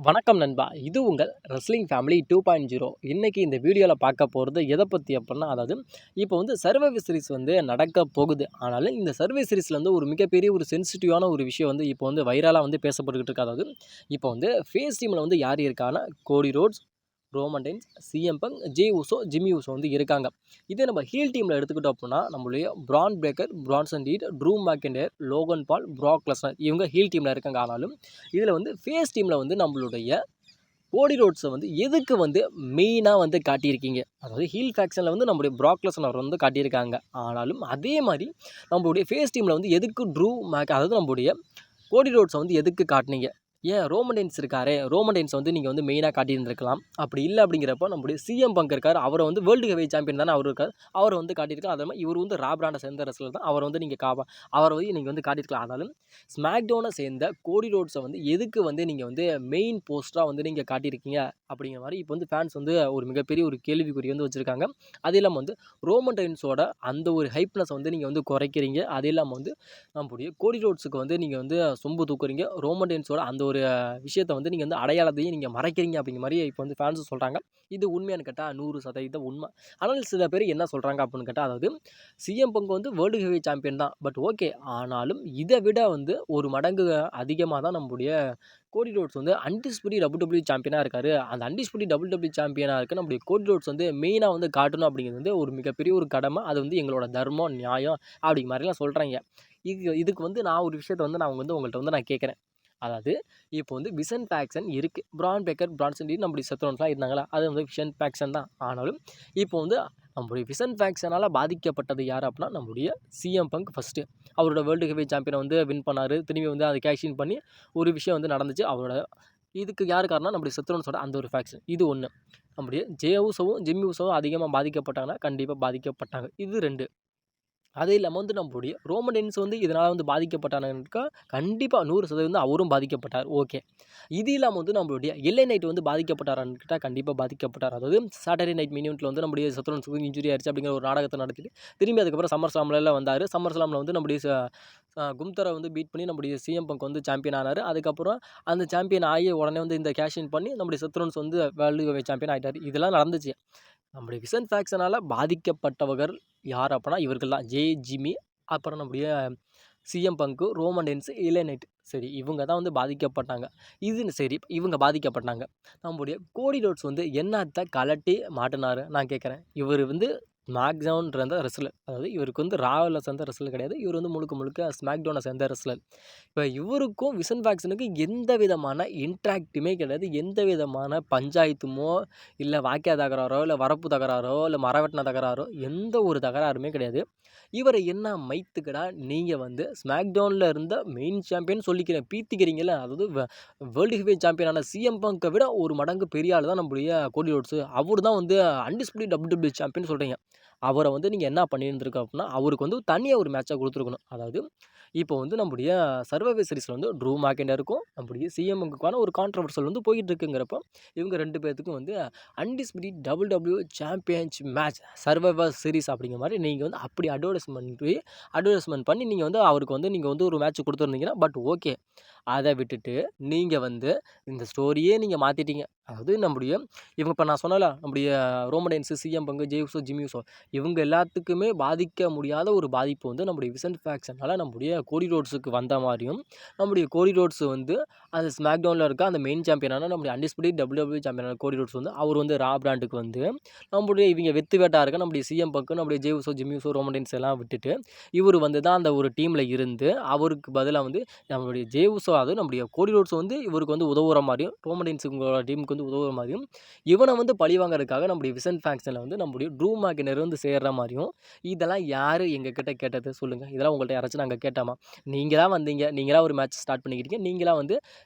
வணக்கம் நண்பா. இது உங்கள் ரெஸ்லிங் ஃபேமிலி 2.0. இன்னைக்கு இந்த வீடியோவில் பார்க்க போகிறது எதை பற்றி அப்படின்னா, அதாவது இப்போ வந்து சர்வைவர் சீரிஸ் வந்து நடக்க போகுது. ஆனாலும் இந்த சர்வைவர் சீரிஸில் வந்து ஒரு மிகப்பெரிய ஒரு சென்சிட்டிவான ஒரு விஷயம் வந்து இப்போ வந்து வைரலாக வந்து பேசப்பட்டுக்கிட்டு இருக்கு. அதாவது இப்போ வந்து ஃபேஸ் டீமில் வந்து யார் இருக்கான்னா, கோடி roads, Roman Reigns, CM bunk, J உசோ, Jimmy உசோ வந்து இருக்காங்க. இதே நம்ம ஹீல் டீமில் எடுத்துக்கிட்டோம் அப்படின்னா, நம்மளுடைய பிரான் Breakker, Branson read, true McIntyre, Logan பால், பிராக் லெஸ்னர் இவங்க ஹீல் டீமில் இருக்காங்க. ஆனாலும் இதில் வந்து ஃபேஸ் டீமில் வந்து நம்மளுடைய கோடி ரோட்ஸை வந்து எதுக்கு வந்து மெயினாக வந்து காட்டியிருக்கீங்க? அதாவது ஹீல் ஃபேக்ஷனில் வந்து நம்முடைய பிராக் லெஸ்னர் வந்து காட்டியிருக்காங்க. ஆனாலும் அதே மாதிரி நம்மளுடைய ஃபேஸ் டீமில் வந்து எதுக்கு ட்ரூ மேக், அதாவது நம்மளுடைய கோடி ரோட்ஸை வந்து எதுக்கு காட்டினீங்க? ஏன் ரோமன் ரெயின்ஸ் இருக்காரே, ரோமன் ரெயின்ஸை வந்து நீங்கள் வந்து மெயினாக காட்டியிருந்திருக்கலாம். அப்படி இல்லை அப்படிங்கிறப்போ நம்முடைய சிஎம் பங்க் இருக்கார், அவரை வந்து வேர்ல்டு ஹெவி சாம்பியன் தானே அவர் இருக்கார், அவரை வந்து காட்டியிருக்கலாம். அதே மாதிரி இவர் வந்து ரா பிராண்டை சேர்ந்த ரெஸ்லர் தான், அவரை வந்து நீங்கள் அவரை வந்து நீங்கள் வந்து காட்டியிருக்கலாம். ஆனாலும் ஸ்மாக்டவுனை சேர்ந்த கோடி ரோட்ஸை வந்து எதுக்கு வந்து நீங்கள் வந்து மெயின் போஸ்டராக வந்து நீங்கள் காட்டியிருக்கீங்க அப்படிங்கிற மாதிரி இப்போ வந்து ஃபேன்ஸ் வந்து ஒரு மிகப்பெரிய ஒரு கேள்விக்குறி வந்து வச்சுருக்காங்க. அது இல்லாமல் வந்து ரோமன் ரெயின்ஸோட அந்த ஒரு ஹைப்னஸ் வந்து நீங்கள் வந்து குறைக்கிறீங்க. அது இல்லாமல் வந்து நம்முடைய கோடி ரோட்ஸுக்கு வந்து நீங்கள் வந்து சொம்பு தூக்குறீங்க. ரோமன் ரெயின்ஸோட அந்த ஒரு விஷயத்தை வந்து நீங்கள் வந்து அடையாளத்தையும் நீங்கள் மறைக்கிறீங்க அப்படிங்கிற மாதிரி இப்போ வந்து ஃபேன்ஸ் சொல்கிறாங்க. இது உண்மையானு கேட்டால் 100% உண்மை. ஆனால் சில பேர் என்ன சொல்கிறாங்க அப்படின்னு கேட்டால், அதாவது சிஎம் பங்க் வந்து வேர்ல்டு ஹெவி சாம்பியன் தான், பட் ஓகே, ஆனாலும் இதை விட வந்து ஒரு மடங்கு அதிகமாக தான் நம்முடைய கோடி ரோட்ஸ் வந்து அன்டிஸ்பியூட்டட் WWE சாம்பியனாக இருக்கார். அந்த அன்டிஸ்பியூட்டட் WWE சாம்பியனாக இருக்க நம்முடைய கோடி ரோட்ஸ் வந்து மெயினாக வந்து காட்டணும் அப்படிங்கிறது வந்து ஒரு மிகப்பெரிய ஒரு கடமை. அது வந்து எங்களோட தர்மம், நியாயம் அப்படிங்கிற மாதிரிலாம் சொல்கிறாங்க. இதுக்கு வந்து நான் ஒரு விஷயத்தை வந்து நான் வந்து உங்கள்கிட்ட வந்து நான் கேட்குறேன். அதாவது இப்போ வந்து விசன் ஃபேக்ஷன் இருக்குது. பிரான் பேக்கர், பிரான்சன் ரீட், நம்முடைய செத்ரோன்ஸ்லாம் இருந்தாங்களா, அது வந்து விஷன் ஃபேக்ஷன் தான். ஆனாலும் இப்போ வந்து நம்முடைய விசன் ஃபேக்ஷனால் பாதிக்கப்பட்டது யார் அப்படின்னா, நம்முடைய சிஎம் பங்க் ஃபஸ்ட்டு அவரோட வேர்ல்டு ஹெவி சாம்பியனை வந்து வின் பண்ணார். திரும்பி வந்து அதை கேஷின் பண்ணி ஒரு விஷயம் வந்து நடந்துச்சு அவரோட. இதுக்கு யார் காரணம்? நம்முடைய செத்ரோன்ஸோட அந்த ஒரு ஃபேக்ஷன். இது ஒன்று. நம்முடைய ஜே உசோவும் ஜிம்மி உசோவும் அதிகமாக பாதிக்கப்பட்டாங்கன்னா கண்டிப்பாக பாதிக்கப்பட்டாங்க. இது 2. அது இல்லாமல் வந்து நம்மளுடைய ரோமன் ரெயின்ஸ் வந்து இதனால் வந்து பாதிக்கப்பட்டானுக்கா, கண்டிப்பாக 100% அவரும் பாதிக்கப்பட்டார். ஓகே. இது இல்லாமல் வந்து நம்மளுடைய எல்ஏ நைட் வந்து பாதிக்கப்பட்டாரான்னு கேட்டால் கண்டிப்பாக பாதிக்கப்பட்டார். அதாவது சாட்டர்டே நைட் மின் ஈவெண்ட்டில் வந்து நம்முடைய சத்ரோன்ஸுக்கு இன்ஜுரி ஆயிடுச்சு அப்படிங்கிற ஒரு நாடகத்தை நடத்திட்டு திரும்பி அதுக்கப்புறம் சம்மர் ஸ்லாம்ல வந்தார். சம்மர் ஸ்லாமில் வந்து நம்முடைய கும்தரை வந்து பீட் பண்ணி நம்முடைய சிஎம் பங்க் வந்து சாம்பியன் ஆனார். அதுக்கப்புறம் அந்த சாம்பியன் ஆகி உடனே வந்து இந்த கேஷின் பண்ணி நம்முடைய சத்ரோன்ஸ் வந்து வேர்ல்டு சாம்பியன் ஆகிட்டார். இதெல்லாம் நடந்துச்சு. நம்முடைய விசன் ஃபேக்ஷனால் பாதிக்கப்பட்டவர்கள் யார் அப்படின்னா இவர்கள் தான். ஜிம்மி, அப்புறம் நம்முடைய சிஎம் பங்கு, ரோமன் ரெயின்ஸ், எல்ஏ நைட். சரி, இவங்க தான் வந்து பாதிக்கப்பட்டாங்க. இது சரி, இவங்க பாதிக்கப்பட்டாங்க. நம்முடைய கோடி ரோட்ஸ் வந்து என்னத்தை கழட்டி மாட்டினாரு நான் கேட்குறேன். இவர் வந்து ஸ்மாக்டவுன்ற ரெஸ்லர், அதாவது இவருக்கு வந்து ராவில் சேர்ந்த ரெஸ்லர் கிடையாது. இவர் வந்து முழுக்க முழுக்க ஸ்மாக்டவுனை சேர்ந்த ரெஸ்லர். இப்போ இவருக்கும் விசன் ஃபேக்ஷனுக்கும் எந்த விதமான இன்ட்ராக்ட்டுமே கிடையாது. எந்த விதமான பஞ்சாயத்துமோ, இல்லை வாக்கிய தகராறோ, இல்லை வரப்பு தகராறோ, இல்லை மரவெட்டின தகராறோ, எந்த ஒரு தகராறுமே கிடையாது. இவரை என்ன மைத்துக்கடா நீங்கள் வந்து ஸ்மாக்டவுனில் இருந்த மெயின் சாம்பியன் சொல்லிக்கிறேன் பீத்திக்கிறீங்களே, அதாவது வேர்ல்டு ஹெவி சாம்பியனான சிஎம் பங்கை விட ஒரு மடங்கு பெரிய ஆள் தான் நம்முடைய கோடி ரோட்ஸு. அவர் தான் வந்து அன்டிஸ்பியூட்டட் WWE சாம்பியன் சொல்கிறீங்க. அவரை வந்து நீங்கள் என்ன பண்ணியிருந்திருக்க அப்படின்னா, அவருக்கு வந்து தனியாக ஒரு மேட்சாக கொடுத்துருக்கணும். அதாவது இப்போ வந்து நம்முடைய சர்வைவர் சீரிஸில் வந்து ட்ரூ மேக்கின்டயருக்கும் நம்முடைய சிஎம்முக்கான ஒரு கான்ட்ரவர்சல் வந்து போயிட்டு இருக்குங்கிறப்போ, இவங்க 2 பேர்த்துக்கும் வந்து undisputed WWE championship match survivor series அப்படிங்கிற மாதிரி நீங்கள் வந்து அப்படி அட்வர்டைஸ்மெண்ட் பண்ணி நீங்கள் வந்து அவருக்கு வந்து நீங்கள் வந்து ஒரு மேட்ச் கொடுத்துருந்தீங்கன்னா பட் ஓகே. அதை விட்டுட்டு நீங்கள் வந்து இந்த ஸ்டோரியே நீங்கள் மாற்றிட்டீங்க. அதாவது நம்முடைய இவங்க இப்போ நான் சொன்னல, நம்முடைய ரோமன் ரெயின்ஸ், சிஎம் பங்கு, ஜே உசோ, ஜிம்மி உசோ இவங்க எல்லாத்துக்குமே பாதிக்க முடியாத ஒரு பாதிப்பு வந்து நம்முடைய விசன் ஃபேக்ஷனால் நம்முடைய கோடி ரோட்ஸுக்கு வந்த மாதிரியும், நம்முடைய கோடி ரோட்ஸ் வந்து அந்த ஸ்மாக்டவுனில் இருக்க அந்த மெயின் சாம்பியனான நம்முடைய அன்டிஸ்பியூட்டட் WWE சாம்பியனான கோடி ரோட்ஸ் வந்து அவர் வந்து ரா பிராண்டுக்கு வந்து நம்முடைய இவங்க வெத்து வேட்டா இருக்க நம்முடைய சிஎம் பங்கு, நம்முடைய ஜே உசோ, ஜிம்மி உசோ, ரோமன் ரெயின்ஸ் எல்லாம் விட்டுட்டு இவர் வந்து தான் அந்த ஒரு டீமில் இருந்து அவருக்கு பதிலாக வந்து நம்மளுடைய ஜே உசோ, அதாவது நம்முடைய கோடி ரோட்ஸ் வந்து இவருக்கு வந்து உதவுற மாதிரியும், ரோமன் ரெயின்ஸுங்களோட டீமுக்கு வந்து உதவுற மாதிரியும், இவனை வந்து பழிவாங்கிறதுக்காக நம்முடைய விசன் ஃபேக்ஷனில் வந்து நம்முடைய ட்ரூ மேக்கினர் வந்து சேர்ற மாதிரியும், இதெல்லாம் யார் எங்ககிட்ட கேட்டது சொல்லுங்கள்? இதெல்லாம் உங்கள்கிட்ட யாராச்சும் நாங்கள் கேட்டோமா? நீங்களா வந்தீங்க, நீங்களா ஒரு மேட்ச் ஸ்டார்ட் பண்ணிக்கிட்டீங்க, நீங்களா வந்து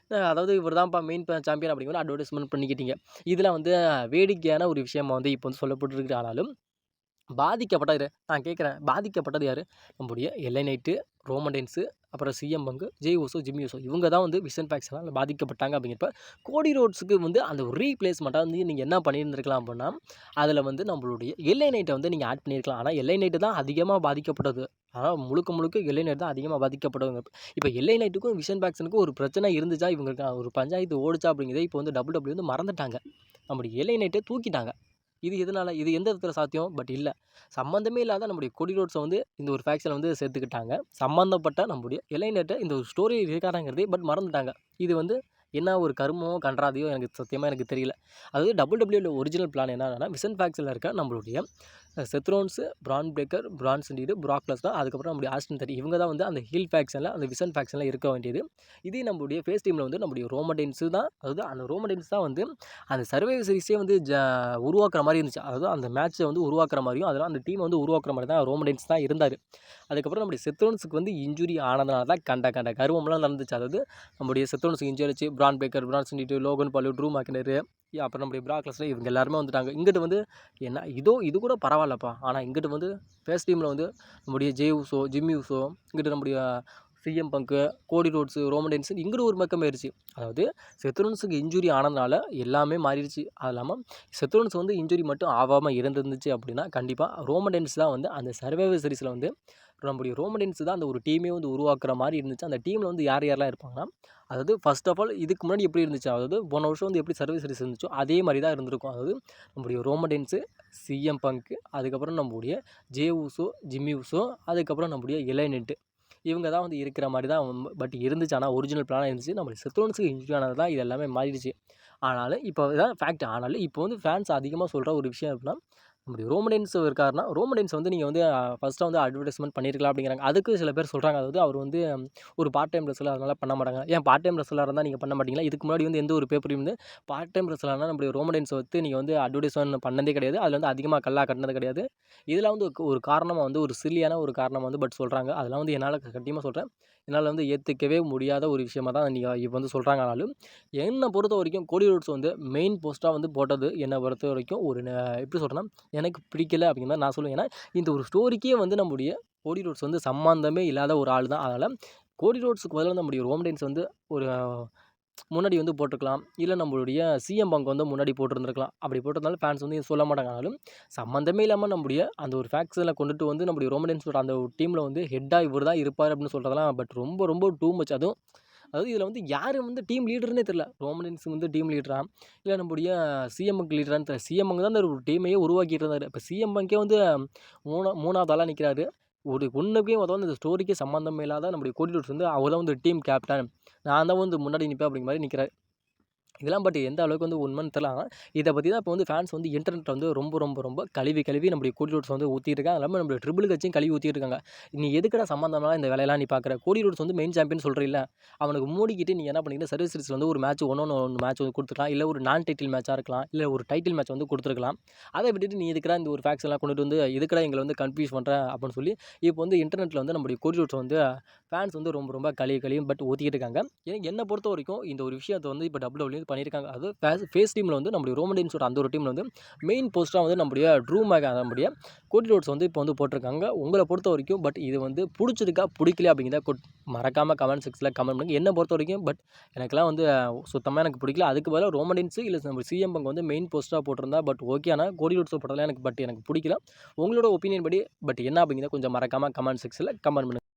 அதாவது இவர் தான்ப்பா மெயின் சாம்பியன் அப்படிங்கிற அட்வர்டைஸ்மெண்ட் பண்ணிக்கிட்டீங்க. இதெல்லாம் வந்து வேடிக்கையான ஒரு விஷயமா வந்து இப்போ வந்து சொல்லப்பட்டிருக்கு. ஆனாலும் பாதிக்கப்பட்டது நான் கேட்குறேன், பாதிக்கப்பட்டது யார்? நம்முடைய எல்ஏ நைட்டு, ரோமன் ரெயின்ஸு, அப்புறம் சிஎம் பங்கு, ஜெய் ஊசோ, ஜிம்மி ஊசோ இவங்க தான் வந்து விசன் ஃபேக்ஷனால் பாதிக்கப்பட்டாங்க அப்படிங்கிறப்ப, கோடி ரோட்ஸுக்கு வந்து அந்த ஒரு ரீப்ளேஸ்மெண்ட்டாக வந்து நீங்கள் என்ன பண்ணியிருந்திருக்கலாம் அப்படின்னா, அதில வந்து நம்மளுடைய எல்ஐ நைட்டை வந்து நீங்கள் ஆட் பண்ணியிருக்கலாம். ஆனால் எல்ஐ நைட்டு தான் அதிகமாக பாதிக்கப்பட்டது. ஆனால் முழுக்க முழுக்க எல்ஐ நைட் தான் அதிகமாக பாதிக்கப்பட்டவங்க. இப்போ எல்ஐ நைட்டுக்கும் விசன் ஃபேக்ஷனுக்கும் ஒரு பிரச்சனை இருந்துச்சா, இவங்களுக்கு ஒரு பஞ்சாயத்து ஓடுச்சா அப்படிங்கிறத இப்போ வந்து WWE வந்து மறந்துட்டாங்க. நம்முடைய எல்ஐ நைட்டை தூக்கிட்டாங்க. இது எதனால? இது எந்த விதத்தில சாத்தியம்? பட் இல்ல. சம்மந்தமே இல்லாத நம்முடைய கொடி ரோட்ஸ வந்து இந்த ஒரு ஃபேக்ஷன்ல வந்து சேர்த்துக்கிட்டாங்க. சம்மந்தப்பட்ட நம்முடைய இளைஞர்ட்ட இந்த ஒரு ஸ்டோரி இருக்காதாங்கிறதே பட் மறந்துட்டாங்க. இது வந்து என்ன ஒரு கருமமோ, கண்றாவியோ எனக்கு சத்தியமா எனக்கு தெரியல. அதாவது WWE ஒரிஜினல் பிளான் என்னன்னா, விசன் ஃபேக்ஷன்ல இருக்க நம்மளுடைய Seth Rollins, Bron Breakker, Bronson Reed, Brock Lesnar அதுக்கப்புறம் நம்முடைய ஆஸ்டின் தியரி இவங்க தான் வந்து அந்த ஹீல் ஃபேக்ஷன்ல, அந்த விசன் ஃபேக்ஷன்ல இருக்க வேண்டியது. இதே நம்முடைய ஃபேஸ் டீம்ல வந்து நம்முடைய ரோமன் ரெயின்ஸ் தான் அதாவது அந்த ரோமன் ரெயின்ஸ் தான் வந்து அந்த சர்வைவர் சீரிஸே வந்து உருவாக்குற மாரி இருந்துச்சு. அதாவது அந்த மேட்ச்சை வந்து உருவாக்குற மாரியும், அதெல்லாம் அந்த டீமை வந்து உருவாக்குற மாரி தான் ரோமன் ரெயின்ஸ் தான் இருந்தாரு. அதுக்கப்புறம் நம்முடைய செத் ரோல்ஸுக்கு வந்து இன்ஜுரி ஆனதுனால தான் கண்ட கருவம்லாம் நடந்துச்சு. அதாவது நம்முடைய செத் ரோல்ஸுக்கு இன்ஜுரி ஆச்சு. Bron Breakker, Bronson Reed, Logan Paul, Drew McIntyre அப்புறம் நம்முடைய பிராக் லெஸ்னர் இவங்க எல்லாருமே வந்துட்டாங்க. இங்கிட்டு வந்து என்ன இது கூட பரவாயில்லப்பா. ஆனால் இங்கிட்டு வந்து ஃபேஸ் டீமில் வந்து நம்முடைய ஜெய் ஊசோ, ஜிம்மி ஊசோ, இங்கிட்டு நம்முடைய சிஎம் பங்கு, கோடி ரோட்ஸு, ரோமன் ரெயின்ஸ் இங்கிட்டு ஒரு பக்கம் ஆயிருச்சு. அதாவது செத் ரோல்ஸுக்கு இன்ஜுரி ஆனதுனால எல்லாமே மாறிடுச்சு. அது இல்லாமல் செத் ரோல்ஸ் வந்து இன்ஜுரி மட்டும் ஆகாமல் இருந்துருந்துச்சு அப்படின்னா, கண்டிப்பாக ரோமன் ரெயின்ஸ் தான் வந்து அந்த சர்வைவர் சீரிஸில் வந்து நம்முடைய ரோமன் ரெயின்ஸ் தான் அந்த ஒரு டீமே வந்து உருவாக்குற மாரி இருந்துச்சு. அந்த டீமில் வந்து யார் யாரெல்லாம் இருப்பாங்கன்னா, அதாவது ஃபர்ஸ்ட் ஆஃப் ஆல் இதுக்கு முன்னாடி எப்படி இருந்துச்சு, அதாவது போன வருஷம் வந்து எப்படி சர்வைவர் சீரிஸ் இருந்துச்சோ அதே மாரி தான் இருந்திருக்கும். அதாவது நம்முடைய ரோமன் ரெயின்ஸு, சிஎம் பங்க், அதுக்கப்புறம் நம்முடைய ஜே ஊசோ, ஜிம்மி ஊசோ, அதுக்கப்புறம் நம்முடைய எலை நெட்டு இவங்க தான் வந்து இருக்கிற மாரி தான் பட் இருந்துச்சு. ஆனால் ஒரிஜினல் பிளானாக இருந்துச்சு. நம்மளுக்கு செத் ரோல்ஸுக்கு இன்ஜுரி ஆனது தான் இது எல்லாமே மாறிடுச்சு. ஆனாலும் இப்போ இதான் ஃபேக்ட். ஆனாலும் இப்போ வந்து ஃபேன்ஸ் அதிகமாக சொல்கிற ஒரு விஷயம் எப்படின்னா, நம்முடைய ரோமன் ரெயின்ஸ் இருக்காருன்னா, ரோமன் ரெயின்ஸ் வந்து நீங்கள் வந்து ஃபர்ஸ்ட்டாக வந்து அட்வர்டைஸ்மென்ட் பண்ணியிருக்கலாம் அப்படிங்கிறாங்க. அதுக்கு சில பேர் சொல்கிறாங்க. அதாவது அவர் வந்து ஒரு பார்ட் டைம் ரெஸ்லர் அதனால பண்ண மாட்டாங்க. ஏன் பார்ட் டைம் ரெஸ்லராக இருந்தால் நீங்கள் பண்ண மாட்டீங்களா? இதுக்கு முன்னாடி வந்து எந்த ஒரு பேப்பரையும் வந்து பார்ட் டைம் ரெஸ்லர்னா நம்முடைய ரோமன் ரெயின்ஸை வந்து நீங்கள் வந்து அட்வர்டைஸ்மென்ட் பண்ணதே கிடையாது. அதில் வந்து அதிகமாக கல்லா கட்டினது கிடையாது. இதெல்லாம் வந்து ஒரு காரணமாக வந்து ஒரு சில்லியான ஒரு காரணம் வந்து பட் சொல்கிறாங்க. அதெல்லாம் வந்து என்னால் சத்தியமாக சொல்கிறேன். என்னால் வந்து ஏற்றுக்கவே முடியாத ஒரு விஷயமா தான் நீங்கள் இப்போ வந்து சொல்கிறாங்க. ஆனாலும் என்னை பொறுத்த வரைக்கும் கோடி ரோட்ஸ் வந்து மெயின் போஸ்ட்டாக வந்து போட்டது என்னை பொறுத்த வரைக்கும் ஒரு எப்படி சொல்கிறேன்னா, எனக்கு பிடிக்கல அப்படிங்கிற மாரி நான் சொல்லுவேன். ஏன்னா இந்த ஒரு ஸ்டோரிக்கே வந்து நம்முடைய கோடி ரோட்ஸ் வந்து சம்மந்தமே இல்லாத ஒரு ஆள் தான். அதனால் கோடி ரோட்ஸுக்கு பதிலா நம்முடைய ரோமன் ரெயின்ஸ் வந்து ஒரு முன்னாடி வந்து போட்டிருக்கலாம். இல்ல நம்மளுடைய சிஎம் பங்க் வந்து முன்னாடி போட்டிருந்திருக்கலாம். அப்படி போட்டிருந்தாலும் ஃபேன்ஸ் வந்து எதுவும் சொல்ல மாட்டாங்க. ஆனாலும் சம்மந்தமே இல்லாம நம்முடைய அந்த ஒரு ஃபேக்ஷன்ல கொண்டுட்டு வந்து நம்முடைய ரோமன் ரெயின்ஸோட அந்த ஒரு டீம்ல வந்து ஹெட்டா இவரு தான் இருப்பாரு அப்படின்னு சொல்றதெல்லாம் பட் ரொம்ப ரொம்ப டூ மச். அதுவும் அதாவது இதில வந்து யாரு வந்து டீம் லீடர்னே தெரியல. ரோமன் ரெயின்ஸ் வந்து டீம் லீடரா? இல்ல நம்முடைய சிஎம்முக்கு லீடரான்னு தெரியல. சிஎம் பங்க் தான் அந்த ஒரு டீமையே உருவாக்கிட்டு இருந்தாரு. இப்ப சிஎம் பங்கே வந்து 3வது ஆளா நிக்கிறாரு. ஒண்ணுக்கே உதவாத இந்த ஸ்டோரிக்கே சம்மந்தமே இல்லாத நம்முடைய கோடி ரோட்ஸ் வந்து அவர் தான் வந்து டீம் கேப்டன். நான் தான் வந்து முன்னாடி நிப்பேன் அப்படிங்கிற மாரி நிக்கிறாரு. இதெல்லாம் பட் எந்த அளவுக்கு வந்து உண்மைன்னு தெரியல. ஆனா, இத பத்தி தான் இப்போ வந்து ஃபேன்ஸ் வந்து இன்டர்நெட்ல வந்து ரொம்ப ரொம்ப ரொம்ப கழுவி நம்முடைய கோடி ரோட்ஸ் வந்து ஊத்திட்டு இருக்காங்க. அது இல்லாம நம்முடைய ட்ரிபிள் ஹெச்சையும் கழுவி ஊத்திட்டு இருக்காங்க. நீ எதுக்குடா சம்மந்தம் இல்லாம இந்த வேலையெல்லாம் நீ பார்க்குற? கோடி ரோட்ஸ் வந்து மெயின் சாம்பியன் சொல்றீல்ல, அவனுக்கு மூடிக்கிட்டு நீ என்ன பண்ணிக்கிற சர்வீஸ் சீரிஸ்ல வந்து ஒரு மேட்ச் ஒண்ணு மேட்ச் வந்து குடுத்துருக்கலாம். இல்ல ஒரு நான் டைட்டில் மேட்சா இருக்கலாம். இல்ல ஒரு டைட்டில் மேட்ச் வந்து குடுத்துருக்கலாம். அத விட்டுட்டு நீ எதுக்குடா இந்த ஒரு ஃபேக்ட்ஸ்லாம் கொண்டுட்டு வந்து எதுக்குடா எங்கள வந்து கன்ஃப்யூஸ் பண்ற? அப்படின்னு சொல்லி இப்போ வந்து இன்டர்நெட்ல வந்து நம்முடைய கோடி ரோட்ஸ் வந்து ஃபேன்ஸ் வந்து ரொம்ப ரொம்ப கழுவி பட் ஊத்திக்கிட்டு இருக்காங்க. என்ன பொறுத்தவரைக்கும் இந்த ஒரு விஷயத்த வந்து இப்போ WWE பண்ணியிருக்காங்க. அது ஃபேஸ் டீமில் வந்து நம்முடைய ரோமன் ரெயின்ஸோட அந்த ஒரு டீமில் வந்து மெயின் போஸ்ட்டாக வந்து நம்முடைய ட்ரூ மேக் நம்முடைய கோடி ரோட்ஸ் வந்து இப்போ வந்து போட்டிருக்காங்க. உங்களை பொறுத்த வரைக்கும் பட் இது வந்து பிடிச்சிருக்கா பிடிக்கல அப்படிங்கிறத மறக்காமல் கமெண்ட் செக்ஷனில் கமெண்ட் பண்ணுங்கள். என்னை பொறுத்த வரைக்கும் பட் எனக்குலாம் வந்து சுத்தமாக எனக்கு பிடிக்கல. அதுக்கு பதிலாக ரோமன் ரெயின்ஸ் இல்லை நம்ம சிஎம் பங்க் வந்து மெயின் போஸ்ட்டாக போட்டிருந்தா பட் ஓகே. ஆனால் கோடி ரோட்ஸ் போட்டதெல்லாம் எனக்கு பிடிக்கல. உங்களோட ஒப்பீனியன் படி பட் என்ன அப்படிங்கிறத கொஞ்சம் மறக்காமல் கமெண்ட் செக்ஷனில் கமெண்ட் பண்ணுங்கள்.